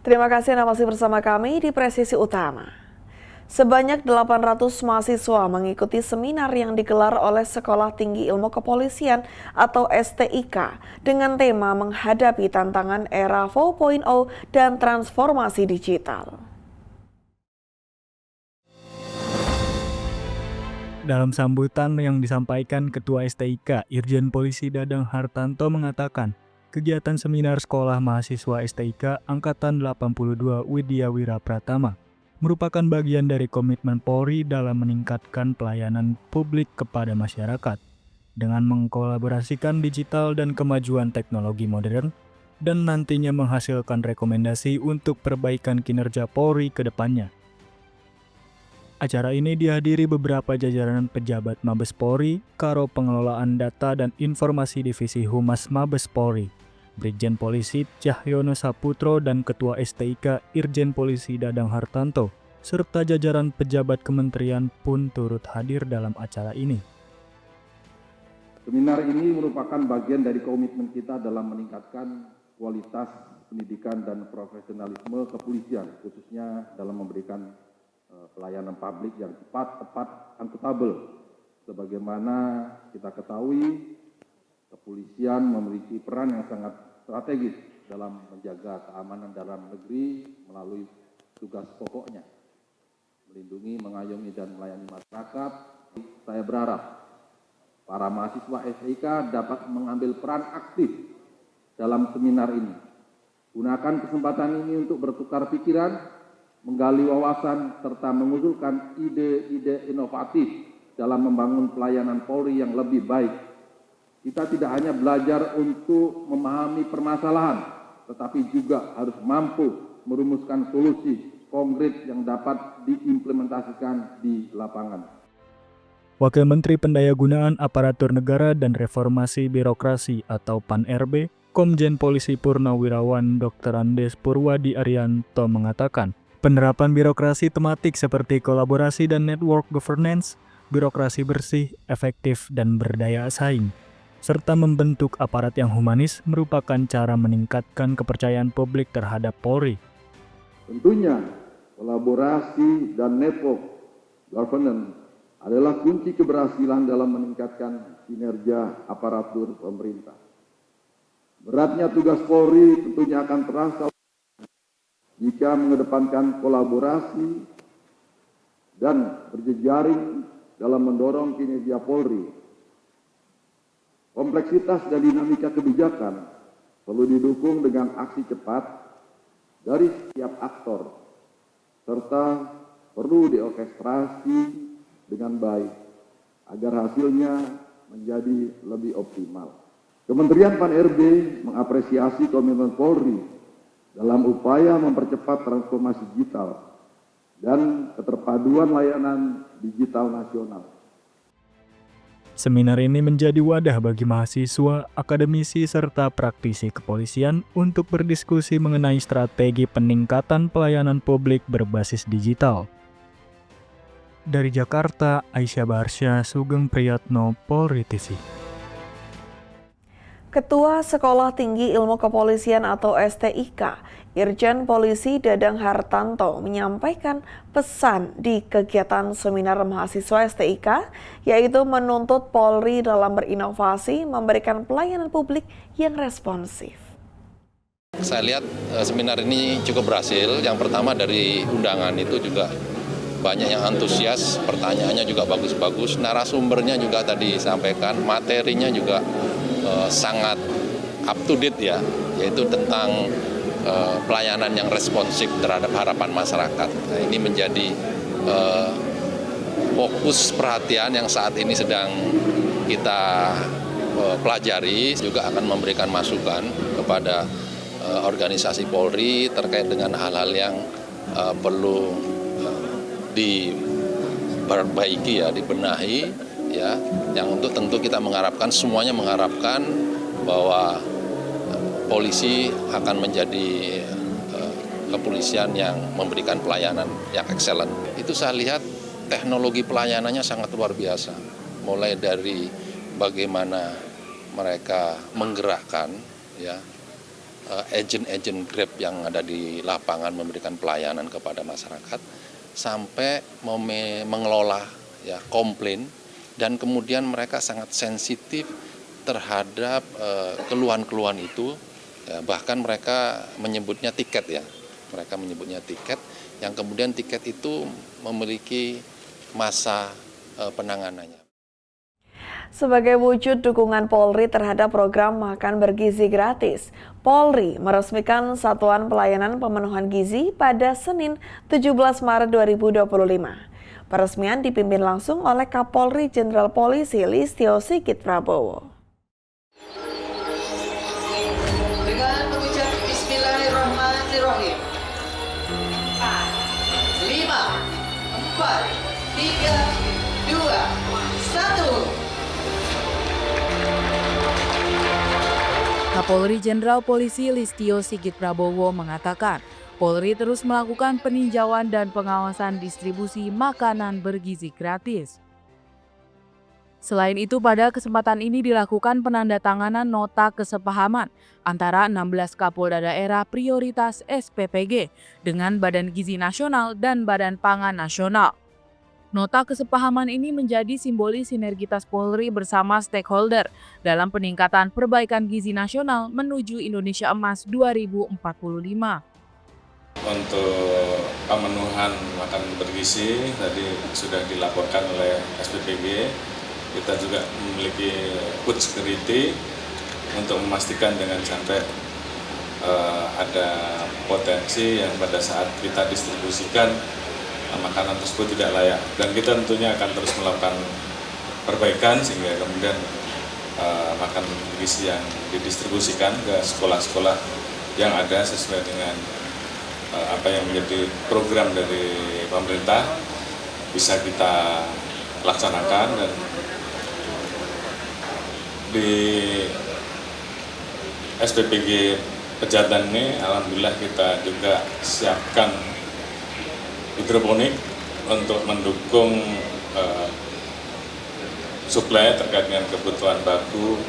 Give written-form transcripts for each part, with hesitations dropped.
Terima kasih Anda masih bersama kami di Presisi Utama. Sebanyak 800 mahasiswa mengikuti seminar yang digelar oleh Sekolah Tinggi Ilmu Kepolisian atau STIK dengan tema menghadapi tantangan era 4.0 dan transformasi digital. Dalam sambutan yang disampaikan Ketua STIK, Irjen Polisi Dadang Hartanto mengatakan, kegiatan seminar sekolah mahasiswa STIK Angkatan 82 Widya Wira Pratama merupakan bagian dari komitmen Polri dalam meningkatkan pelayanan publik kepada masyarakat dengan mengkolaborasikan digital dan kemajuan teknologi modern dan nantinya menghasilkan rekomendasi untuk perbaikan kinerja Polri ke depannya. Acara ini dihadiri beberapa jajaran pejabat Mabes Polri, Karo Pengelolaan Data dan Informasi Divisi Humas Mabes Polri, Brigjen Polisi Cahyono Saputro dan Ketua STIK Irjen Polisi Dadang Hartanto, serta jajaran pejabat kementerian pun turut hadir dalam acara ini. Seminar ini merupakan bagian dari komitmen kita dalam meningkatkan kualitas pendidikan dan profesionalisme kepolisian, khususnya dalam memberikan pelayanan publik yang cepat, tepat, akuntabel. Sebagaimana kita ketahui, kepolisian memiliki peran yang sangat strategis dalam menjaga keamanan dalam negeri melalui tugas pokoknya, melindungi, mengayomi, dan melayani masyarakat. Saya berharap para mahasiswa STIK dapat mengambil peran aktif dalam seminar ini. Gunakan kesempatan ini untuk bertukar pikiran, menggali wawasan, serta mengusulkan ide-ide inovatif dalam membangun pelayanan Polri yang lebih baik. Kita tidak hanya belajar untuk memahami permasalahan, tetapi juga harus mampu merumuskan solusi konkret yang dapat diimplementasikan di lapangan. Wakil Menteri Pendayagunaan Aparatur Negara dan Reformasi Birokrasi atau PAN-RB, Komjen Polisi Purnawirawan Dr. Andes Purwadi Arianto mengatakan, penerapan birokrasi tematik seperti kolaborasi dan network governance, birokrasi bersih, efektif, dan berdaya saing, serta membentuk aparat yang humanis merupakan cara meningkatkan kepercayaan publik terhadap Polri. Tentunya, kolaborasi dan network governance adalah kunci keberhasilan dalam meningkatkan kinerja aparatur pemerintah. Beratnya tugas Polri tentunya akan terasa jika mengedepankan kolaborasi dan berjejaring dalam mendorong kinerja Polri. Kompleksitas dan dinamika kebijakan perlu didukung dengan aksi cepat dari setiap aktor, serta perlu diorkestrasi dengan baik agar hasilnya menjadi lebih optimal. Kementerian PAN-RB mengapresiasi komitmen Polri dalam upaya mempercepat transformasi digital dan keterpaduan layanan digital nasional. Seminar ini menjadi wadah bagi mahasiswa, akademisi, serta praktisi kepolisian untuk berdiskusi mengenai strategi peningkatan pelayanan publik berbasis digital. Dari Jakarta, Aisyah Barsya, Sugeng Priyatno, Polri TV. Ketua Sekolah Tinggi Ilmu Kepolisian atau STIK, Irjen Polisi Dadang Hartanto menyampaikan pesan di kegiatan seminar mahasiswa STIK, yaitu menuntut Polri dalam berinovasi memberikan pelayanan publik yang responsif. Saya lihat seminar ini cukup berhasil. Yang pertama dari undangan itu juga banyak yang antusias, pertanyaannya juga bagus-bagus, narasumbernya juga tadi disampaikan, materinya juga sangat up to date ya, yaitu tentang pelayanan yang responsif terhadap harapan masyarakat. Nah, ini menjadi fokus perhatian yang saat ini sedang kita pelajari, juga akan memberikan masukan kepada organisasi Polri terkait dengan hal-hal yang perlu diperbaiki ya, dibenahi. Ya, yang untuk tentu kita mengharapkan, semuanya mengharapkan bahwa polisi akan menjadi kepolisian yang memberikan pelayanan yang excellent. Itu saya lihat teknologi pelayanannya sangat luar biasa. Mulai dari bagaimana mereka menggerakkan ya agen-agen Grab yang ada di lapangan memberikan pelayanan kepada masyarakat sampai mengelola ya komplain, dan kemudian mereka sangat sensitif terhadap keluhan-keluhan itu, ya, bahkan mereka menyebutnya tiket ya, mereka menyebutnya tiket yang kemudian tiket itu memiliki masa penanganannya. Sebagai wujud dukungan Polri terhadap program makan bergizi gratis, Polri meresmikan Satuan Pelayanan Pemenuhan Gizi pada Senin 17 Maret 2025. Peresmian dipimpin langsung oleh Kapolri Jenderal Polisi Listio Sigit Prabowo. Dengan mengucap Bismillahirrahmanirrahim. 5, 4, 3, 2, 1. Kapolri Jenderal Polisi Listio Sigit Prabowo mengatakan, Polri terus melakukan peninjauan dan pengawasan distribusi makanan bergizi gratis. Selain itu, pada kesempatan ini dilakukan penandatanganan nota kesepahaman antara 16 Kapolda daerah prioritas SPPG dengan Badan Gizi Nasional dan Badan Pangan Nasional. Nota kesepahaman ini menjadi simbolis sinergitas Polri bersama stakeholder dalam peningkatan perbaikan gizi nasional menuju Indonesia Emas 2045. Untuk pemenuhan makanan bergizi tadi sudah dilaporkan oleh SPPG. Kita juga memiliki food security untuk memastikan dengan sampai ada potensi yang pada saat kita distribusikan makanan tersebut tidak layak, dan kita tentunya akan terus melakukan perbaikan sehingga kemudian makanan bergizi yang didistribusikan ke sekolah-sekolah yang ada sesuai dengan apa yang menjadi program dari pemerintah bisa kita laksanakan. Dan di SPPG Pejaten ini alhamdulillah kita juga siapkan hidroponik untuk mendukung suplai terkait dengan kebutuhan baku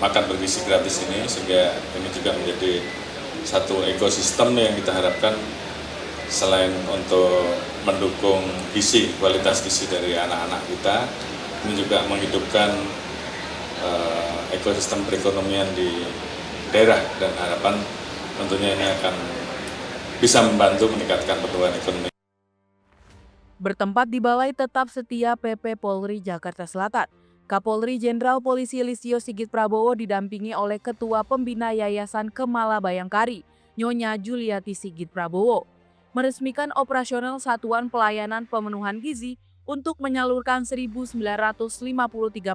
makan bergizi gratis ini, sehingga ini juga menjadi satu ekosistem yang kita harapkan selain untuk mendukung gizi, kualitas gizi dari anak-anak kita, ini juga menghidupkan ekosistem perekonomian di daerah, dan harapan tentunya ini akan bisa membantu meningkatkan pertumbuhan ekonomi. Bertempat di Balai Tetap Setia PP Polri Jakarta Selatan, Kapolri Jenderal Polisi Listio Sigit Prabowo didampingi oleh Ketua Pembina Yayasan Kemala Bayangkari, Nyonya Juliati Sigit Prabowo, meresmikan operasional Satuan Pelayanan Pemenuhan Gizi untuk menyalurkan 1.953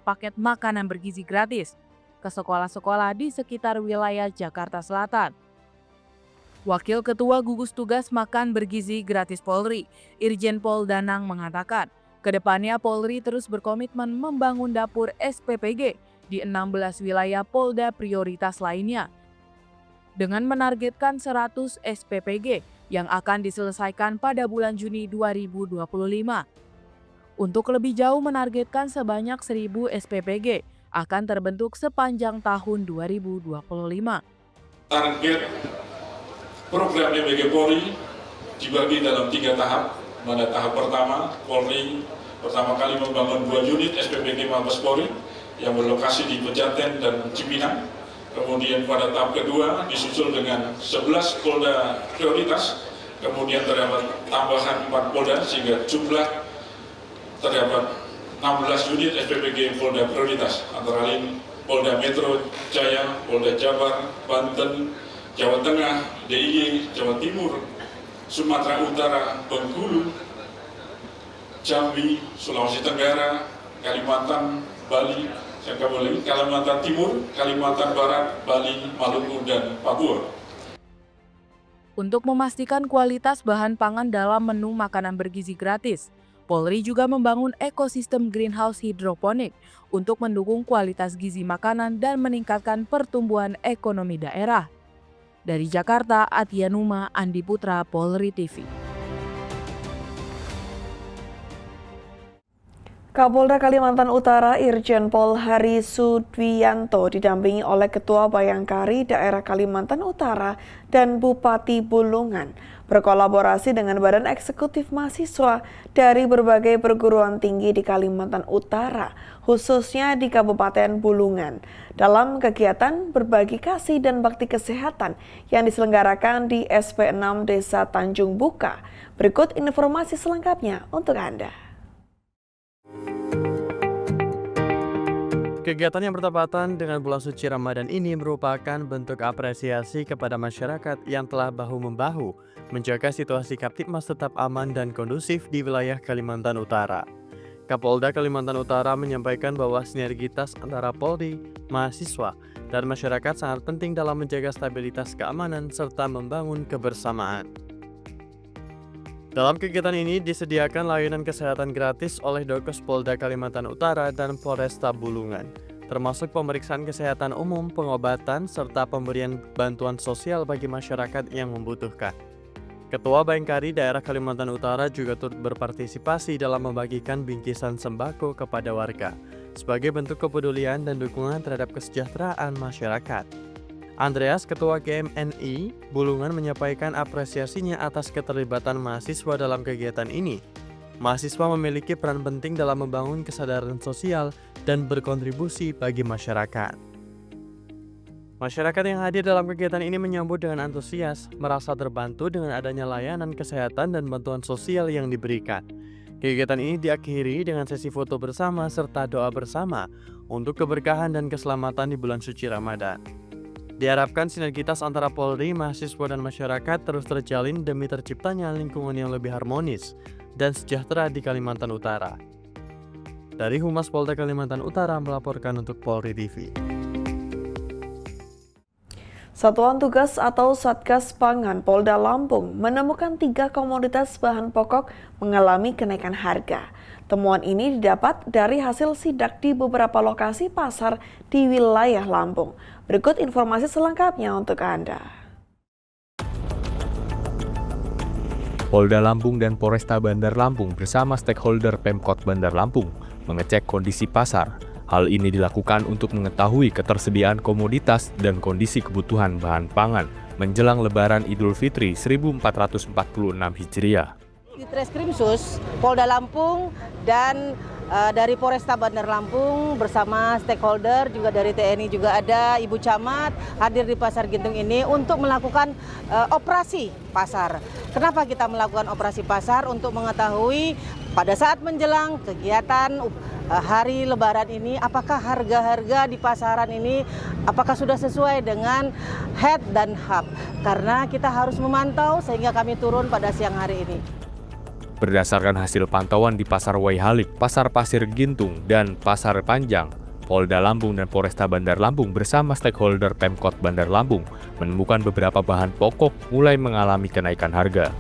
paket makanan bergizi gratis ke sekolah-sekolah di sekitar wilayah Jakarta Selatan. Wakil Ketua Gugus Tugas Makan Bergizi Gratis Polri, Irjen Pol Danang mengatakan, kedepannya Polri terus berkomitmen membangun dapur SPPG di 16 wilayah Polda prioritas lainnya, dengan menargetkan 100 SPPG yang akan diselesaikan pada bulan Juni 2025. Untuk lebih jauh menargetkan sebanyak 1.000 SPPG akan terbentuk sepanjang tahun 2025. Target program MBG Polri dibagi dalam 3 tahap. Pada tahap pertama, Polri pertama kali membangun 2 unit SPPG Mabes Polri yang berlokasi di Pejaten dan Cipinang. Kemudian pada tahap kedua disusul dengan 11 Polda prioritas. Kemudian terdapat tambahan 4 Polda sehingga jumlah terdapat 16 unit SPPG Polda prioritas, antara lain Polda Metro Jaya, Polda Jabar, Banten, Jawa Tengah, DIY, Jawa Timur, Sumatera Utara, Bengkulu, Jambi, Sulawesi Tenggara, Kalimantan, Bali, Kalimantan Timur, Kalimantan Barat, Bali, Maluku, dan Papua. Untuk memastikan kualitas bahan pangan dalam menu makanan bergizi gratis, Polri juga membangun ekosistem greenhouse hidroponik untuk mendukung kualitas gizi makanan dan meningkatkan pertumbuhan ekonomi daerah. Dari Jakarta, Atia Numa, Andi Putra, Polri TV. Kapolda Kalimantan Utara Irjen Pol Hari Sudwiyanto didampingi oleh Ketua Bayangkari Daerah Kalimantan Utara dan Bupati Bulungan berkolaborasi dengan Badan Eksekutif Mahasiswa dari berbagai perguruan tinggi di Kalimantan Utara, khususnya di Kabupaten Bulungan, dalam kegiatan berbagi kasih dan bakti kesehatan yang diselenggarakan di SP6 Desa Tanjung Buka. Berikut informasi selengkapnya untuk Anda. Kegiatan yang bertepatan dengan bulan suci Ramadan ini merupakan bentuk apresiasi kepada masyarakat yang telah bahu-membahu menjaga situasi Kamtibmas tetap aman dan kondusif di wilayah Kalimantan Utara. Kapolda Kalimantan Utara menyampaikan bahwa sinergitas antara Polri, mahasiswa, dan masyarakat sangat penting dalam menjaga stabilitas keamanan serta membangun kebersamaan. Dalam kegiatan ini disediakan layanan kesehatan gratis oleh Dokes Polda Kalimantan Utara dan Polresta Bulungan, termasuk pemeriksaan kesehatan umum, pengobatan, serta pemberian bantuan sosial bagi masyarakat yang membutuhkan. Ketua Bayangkari Daerah Kalimantan Utara juga turut berpartisipasi dalam membagikan bingkisan sembako kepada warga, sebagai bentuk kepedulian dan dukungan terhadap kesejahteraan masyarakat. Andreas, Ketua KMNI Bulungan, menyampaikan apresiasinya atas keterlibatan mahasiswa dalam kegiatan ini. Mahasiswa memiliki peran penting dalam membangun kesadaran sosial dan berkontribusi bagi masyarakat. Masyarakat yang hadir dalam kegiatan ini menyambut dengan antusias, merasa terbantu dengan adanya layanan kesehatan dan bantuan sosial yang diberikan. Kegiatan ini diakhiri dengan sesi foto bersama serta doa bersama untuk keberkahan dan keselamatan di bulan suci Ramadan. Diharapkan sinergitas antara Polri, mahasiswa, dan masyarakat terus terjalin demi terciptanya lingkungan yang lebih harmonis dan sejahtera di Kalimantan Utara. Dari Humas Polda Kalimantan Utara melaporkan untuk Polri TV. Satuan Tugas atau Satgas Pangan Polda Lampung menemukan 3 komoditas bahan pokok mengalami kenaikan harga. Temuan ini didapat dari hasil sidak di beberapa lokasi pasar di wilayah Lampung. Berikut informasi selengkapnya untuk Anda. Polda Lampung dan Polresta Bandar Lampung bersama stakeholder Pemkot Bandar Lampung mengecek kondisi pasar. Hal ini dilakukan untuk mengetahui ketersediaan komoditas dan kondisi kebutuhan bahan pangan menjelang Lebaran Idul Fitri 1446 Hijriah. Di Treskrimsus Polda Lampung dan dari Polresta Bandar Lampung bersama stakeholder juga dari TNI juga ada, Ibu Camat hadir di Pasar Gintung ini untuk melakukan operasi pasar. Kenapa kita melakukan operasi pasar? Untuk mengetahui pada saat menjelang kegiatan hari Lebaran ini, apakah harga-harga di pasaran ini apakah sudah sesuai dengan head dan hub. Karena kita harus memantau sehingga kami turun pada siang hari ini. Berdasarkan hasil pantauan di Pasar Waihalik, Pasar Pasir Gintung, dan Pasar Panjang, Polda Lampung dan Polresta Bandar Lampung bersama stakeholder Pemkot Bandar Lampung menemukan beberapa bahan pokok mulai mengalami kenaikan harga.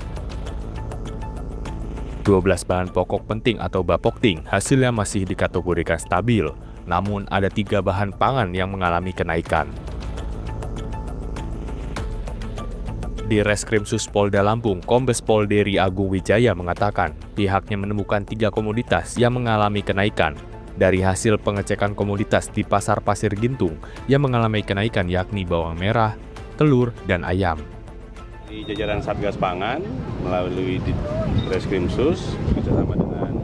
12 bahan pokok penting atau Bapokting hasilnya masih dikategorikan stabil, namun ada 3 bahan pangan yang mengalami kenaikan. Di Reskrimsus Polda Lampung, Kombes Pol Dery Agung Wijaya mengatakan pihaknya menemukan 3 komoditas yang mengalami kenaikan. Dari hasil pengecekan komoditas di Pasar Pasir Gintung yang mengalami kenaikan yakni bawang merah, telur, dan ayam. Di jajaran Satgas Pangan melalui Reskrimsus bersama dengan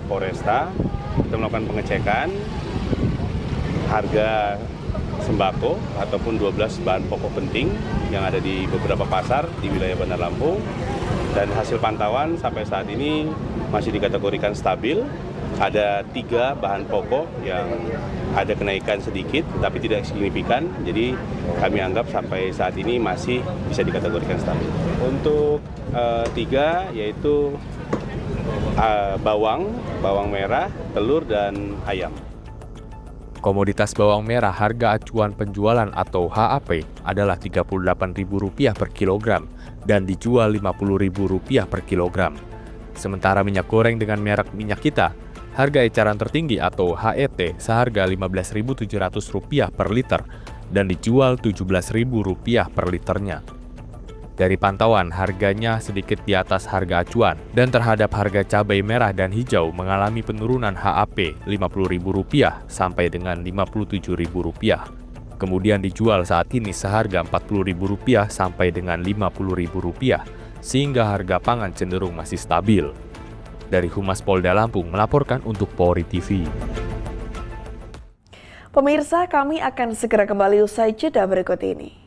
Polresta kita melakukan pengecekan harga sembako ataupun 12 bahan pokok penting yang ada di beberapa pasar di wilayah Bandar Lampung, dan hasil pantauan sampai saat ini masih dikategorikan stabil. Ada 3 bahan pokok yang ada kenaikan sedikit tapi tidak signifikan, jadi kami anggap sampai saat ini masih bisa dikategorikan stabil. Untuk 3 yaitu bawang merah, telur, dan ayam. Komoditas bawang merah harga acuan penjualan atau HAP adalah Rp38.000 per kilogram dan dijual Rp50.000 per kilogram. Sementara minyak goreng dengan merek minyak kita, harga eceran tertinggi atau HET seharga Rp15.700 per liter dan dijual Rp17.000 per liternya. Dari pantauan, harganya sedikit di atas harga acuan dan terhadap harga cabai merah dan hijau mengalami penurunan HAP Rp50.000 sampai dengan Rp57.000. Kemudian dijual saat ini seharga Rp40.000 sampai dengan Rp50.000, sehingga harga pangan cenderung masih stabil. Dari Humas Polda Lampung melaporkan untuk Polri TV. Pemirsa, kami akan segera kembali usai jeda berikut ini.